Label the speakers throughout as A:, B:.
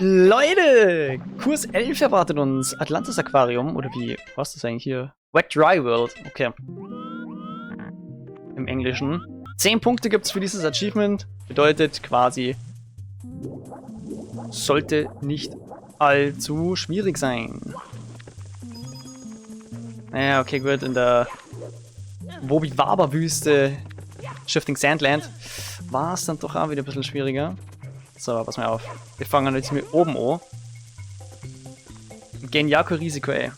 A: Leute, Kurs 11 erwartet uns. Atlantis Aquarium, oder wie, was ist das eigentlich hier? Wet Dry World, okay. Im Englischen. 10 Punkte gibt es für dieses Achievement. Bedeutet quasi, sollte nicht allzu schwierig sein. Naja, okay, gut, in der Wobi-Waba-Wüste, Shifting Sandland, war es dann doch auch wieder ein bisschen schwieriger. So, pass mal auf. Wir fangen jetzt mit oben an. Genjaku Risiko, ey.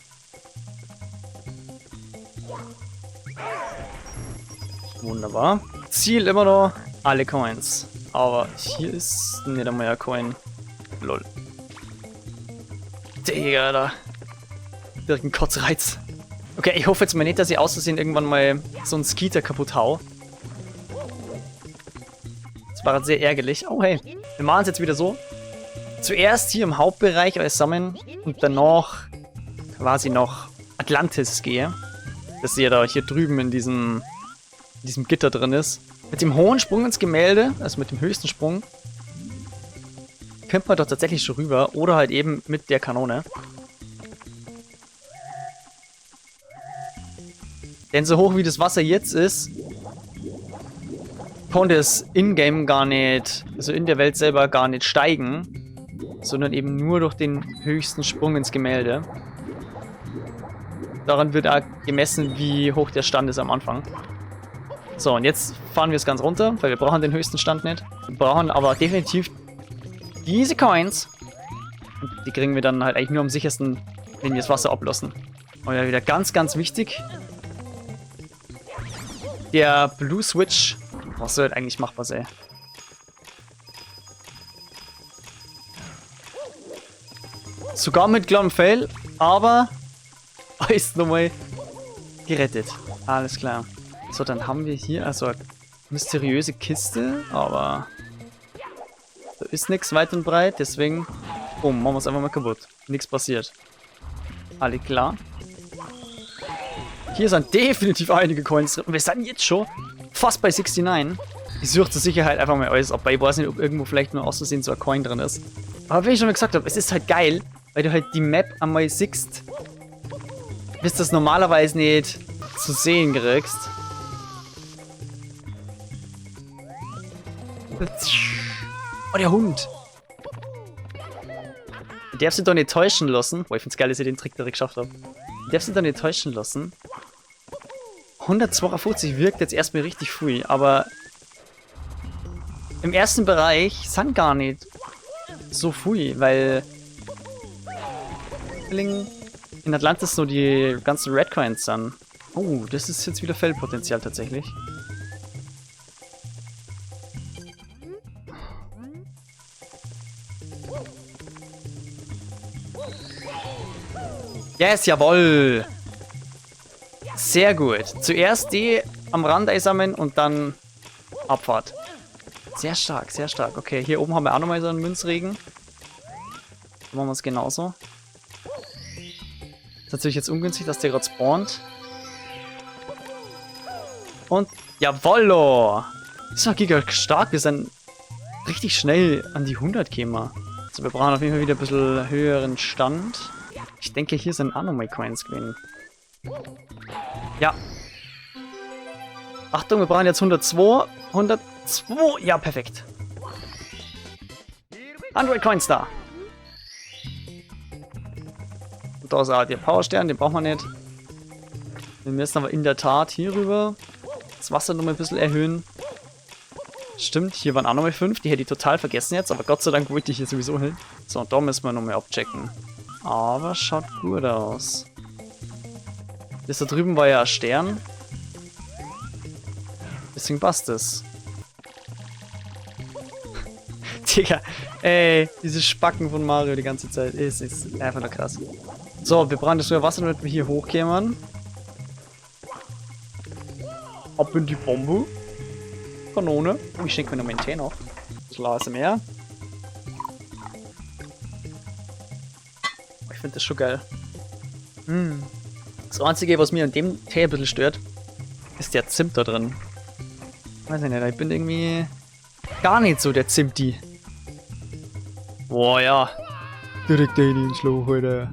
A: Wunderbar. Ziel immer noch alle Coins. Aber hier ist nicht einmal ein Coin. Lol. Digga, da. Direkt ein Kotzreiz. Okay, ich hoffe jetzt mal nicht, dass ich aus Versehen irgendwann mal so einen Skeeter kaputt hau. Das war sehr ärgerlich. Oh hey, wir machen es jetzt wieder so. Zuerst hier im Hauptbereich alles sammeln und danach quasi noch Atlantis gehe. Dass ihr da hier drüben in diesem Gitter drin ist. Mit dem hohen Sprung ins Gemälde, also mit dem höchsten Sprung, könnte man doch tatsächlich schon rüber. Oder halt eben mit der Kanone. Denn so hoch wie das Wasser jetzt ist, konnte es in-game gar nicht, also in der Welt selber gar nicht steigen, sondern eben nur durch den höchsten Sprung ins Gemälde. Daran wird auch gemessen, wie hoch der Stand ist am Anfang. So, und jetzt fahren wir es ganz runter, weil wir brauchen den höchsten Stand nicht. Wir brauchen aber definitiv diese Coins. Und die kriegen wir dann halt eigentlich nur am sichersten, wenn wir das Wasser ablassen. Und ja, wieder ganz, ganz wichtig. Der Blue Switch. Was soll halt eigentlich machbar sein? Sogar mit kleinem Fail, aber ist nochmal gerettet. Alles klar. So, dann haben wir hier also eine mysteriöse Kiste, aber da ist nichts weit und breit, deswegen machen wir es einfach mal kaputt. Nichts passiert. Alles klar. Hier sind definitiv einige Coins drin. Wir sind jetzt schon fast bei 69. Ich suche zur Sicherheit einfach mal alles ab, weil ich weiß nicht, ob irgendwo vielleicht nur aus Versehen so ein Coin drin ist. Aber wie ich schon mal gesagt habe, es ist halt geil, weil du halt die Map einmal siehst, bis du das normalerweise nicht zu sehen kriegst. Oh, der Hund! Du darfst ihn doch nicht täuschen lassen. Boah, ich find's geil, dass ich den Trick direkt geschafft habe. Du darfst ihn doch nicht täuschen lassen. 152 wirkt jetzt erstmal richtig viel, aber im ersten Bereich sind gar nicht so viel, weil in Atlantis so die ganzen Red Coins sind. Oh, das ist jetzt wieder Feldpotenzial tatsächlich. Yes, jawohl! Sehr gut. Zuerst die am Rand einsammeln und dann Abfahrt. Sehr stark, sehr stark. Okay, hier oben haben wir auch nochmal so einen Münzregen. Dann machen wir es genauso. Ist natürlich jetzt ungünstig, dass der gerade spawnt. Und jawollo! Das war giga stark. Wir sind richtig schnell an die 100 gekommen. Also wir brauchen auf jeden Fall wieder ein bisschen höheren Stand. Ich denke, hier sind auch nochmal Coins gewesen. Ja. Achtung, wir brauchen jetzt 102. 102. Ja, perfekt. 100 Coins da. Und da ist auch der Powerstern, den brauchen wir nicht. Wir müssen aber in der Tat hier rüber das Wasser nochmal ein bisschen erhöhen. Stimmt, hier waren auch nochmal 5. Die hätte ich total vergessen jetzt, aber Gott sei Dank wollte ich hier sowieso hin. So, und da müssen wir nochmal abchecken. Aber schaut gut aus. Das da drüben war ja ein Stern. Deswegen passt es. Digga, ey, diese Spacken von Mario die ganze Zeit. Ist einfach nur krass. So, wir brauchen das Wasser, damit wir hier hochkämen. Ab in die Bombe. Kanone. Oh, ich schenke mir noch meinen Tee noch. Das lasse mehr. Ich finde das schon geil. Das Einzige, was mir an dem Tee ein bisschen stört, ist der Zimt da drin. Weiß ich nicht, ich bin irgendwie gar nicht so der Zimti. Boah, ja. Direkt rein ins Loch, Alter.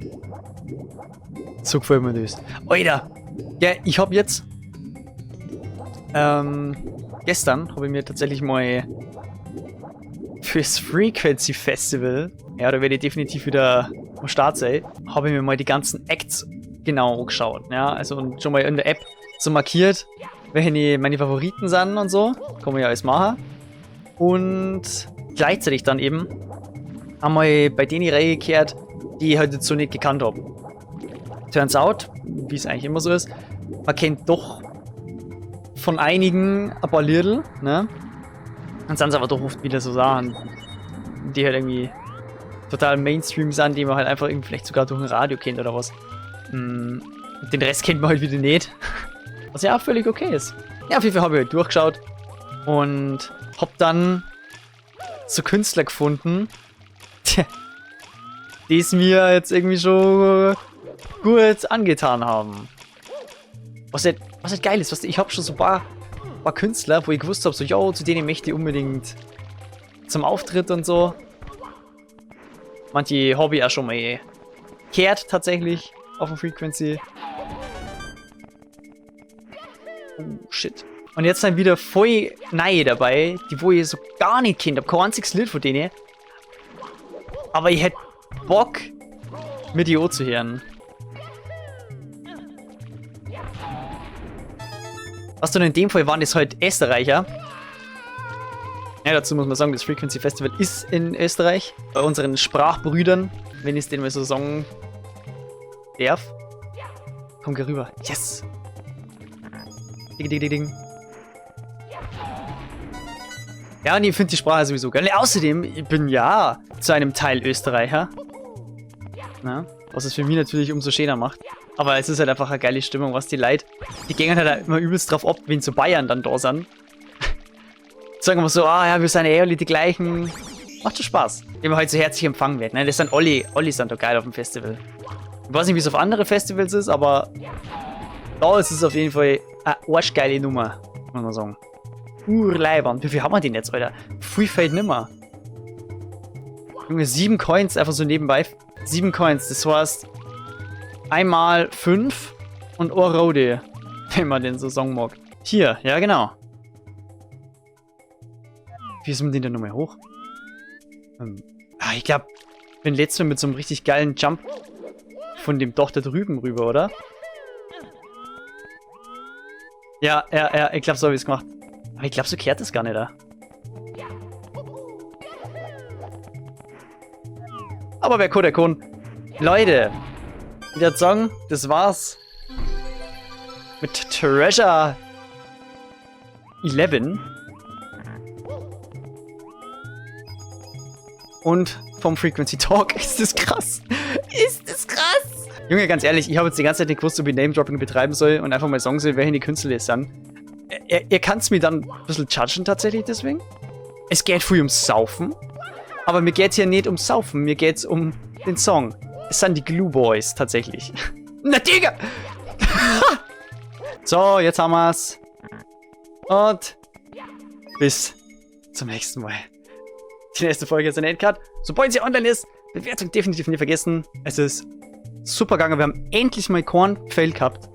A: So gefällt mir das. Alter! Ja, ich hab jetzt... gestern habe ich mir tatsächlich mal fürs Frequency Festival, ja, da werde ich definitiv wieder am Start sein, habe ich mir mal die ganzen Acts genau angeschaut. Ja, also und schon mal in der App so markiert, welche meine Favoriten sind und so. Kann man ja alles machen. Und gleichzeitig dann eben einmal bei denen reingekehrt, die ich halt jetzt so nicht gekannt habe. Turns out, wie es eigentlich immer so ist, man kennt doch von einigen ein paar Liedl, ne? Dann sind es aber doch oft wieder so Sachen, die halt irgendwie total Mainstream sind, die man halt einfach irgendwie vielleicht sogar durch ein Radio kennt oder was. Den Rest kennt man halt wieder nicht. Was ja auch völlig okay ist. Ja, auf jeden Fall habe ich halt durchgeschaut und hab dann so Künstler gefunden, die es mir jetzt irgendwie schon gut angetan haben. Was halt geil ist, ich habe schon so ein paar Künstler, wo ich gewusst habe, so, yo, zu denen möchte ich unbedingt zum Auftritt und so. Manche habe ich auch schon mal gehört, tatsächlich, auf dem Frequency. Oh, shit. Und jetzt sind wieder voll neue dabei, die wo ich so gar nicht kennt. Ich habe kein einziges Lied von denen. Aber ich hätte Bock, mir die auch zu hören. Was denn in dem Fall waren das halt Österreicher. Ja, dazu muss man sagen, das Frequency Festival ist in Österreich. Bei unseren Sprachbrüdern, wenn ich es denen mal so sagen darf. Komm, geh rüber. Yes! Ding, ding, ding, ding. Ja, und ich finde die Sprache sowieso geil. Außerdem, ich bin ja zu einem Teil Österreicher. Na, was es für mich natürlich umso schöner macht. Aber es ist halt einfach eine geile Stimmung, was die Leute, die gehen halt immer übelst drauf ab, wenn zu Bayern dann da sind. Sagen wir so, ah ja, wir sind eh alle die gleichen. Macht schon Spaß. Wenn man halt so herzlich empfangen wird, ne? Das sind alle sind da geil auf dem Festival. Ich weiß nicht, wie es auf andere Festivals ist, aber da ist es auf jeden Fall eine arschgeile Nummer, muss man sagen. Urleibern. Wie viel haben wir denn jetzt, Alter? Viel fällt nimmer. Junge, 7 Coins einfach so nebenbei. 7 Coins, das heißt einmal 5 und Rode, wenn man den so sagen mag. Hier, ja genau. Wie ist man den denn nochmal hoch? Ich glaube, ich bin letztes Mal mit so einem richtig geilen Jump von dem Doch da drüben rüber, oder? Ja, ich glaube, so habe ich es gemacht. Aber ich glaube, so kehrt es gar nicht da. Aber wer kann, der kann. Leute, ich würde sagen, das war's mit Treasure 11 und vom Frequency Talk. Ist das krass? Ist das krass? Junge, ganz ehrlich, ich habe jetzt die ganze Zeit nicht gewusst, ob ich Name-Dropping betreiben soll und einfach mal sagen soll, welche die Künstler das sind. Ihr könnt es mir dann ein bisschen judgen tatsächlich deswegen. Es geht viel ums Saufen. Aber mir geht es hier nicht ums Saufen, mir geht es um den Song. Es sind die Glue Boys tatsächlich. Na Digga! So, jetzt haben wir's. Und bis zum nächsten Mal. Die nächste Folge ist ein Endcard. Sobald sie online ist, Bewertung definitiv nicht vergessen. Es ist super gegangen. Wir haben endlich mal Korn-Fail gehabt.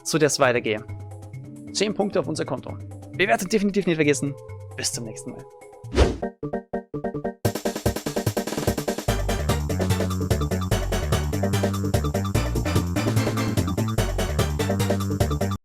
A: So darf es weitergehen. 10 Punkte auf unser Konto. Bewertung definitiv nicht vergessen. Bis zum nächsten Mal.